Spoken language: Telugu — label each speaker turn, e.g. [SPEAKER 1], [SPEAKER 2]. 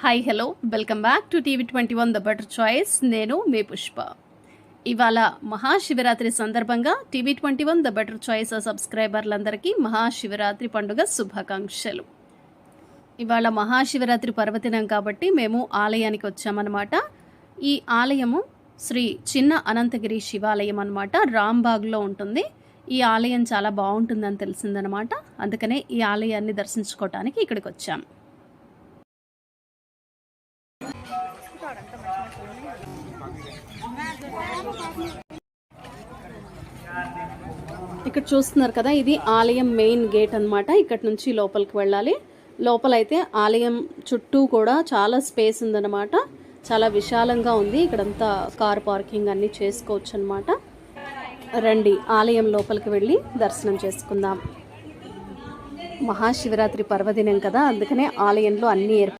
[SPEAKER 1] Hi hello welcome back to TV21 the better choice. నేను మీ పుష్ప. ఇవాళ మహాశివరాత్రి సందర్భంగా TV21 ద బెటర్ చాయిస్ సబ్స్క్రైబర్లందరికీ మహాశివరాత్రి పండుగ శుభాకాంక్షలు. ఇవాళ మహాశివరాత్రి పర్వదినం కాబట్టి మేము ఆలయానికి వచ్చామన్నమాట. ఈ ఆలయము శ్రీ చిన్న అనంతగిరి శివాలయం అన్నమాట. రాంబాగ్లో ఉంటుంది. ఈ ఆలయం చాలా బాగుంటుందని తెలిసిందనమాట. అందుకనే ఈ ఆలయాన్ని దర్శించుకోవటానికి ఇక్కడికి వచ్చాము. ఇక్కడ చూస్తున్నారు కదా, ఇది ఆలయం మెయిన్ గేట్ అన్నమాట. ఇక్కడ నుంచి లోపలికి వెళ్ళాలి. లోపలైతే ఆలయం చుట్టూ కూడా చాలా స్పేస్ ఉందన్నమాట. చాలా విశాలంగా ఉంది. ఇక్కడంతా కార్ పార్కింగ్ అన్నీ చేసుకోవచ్చు అన్నమాట. రండి ఆలయం లోపలికి వెళ్ళి దర్శనం చేసుకుందాం. మహాశివరాత్రి పర్వదినం కదా, అందుకనే ఆలయంలో అన్ని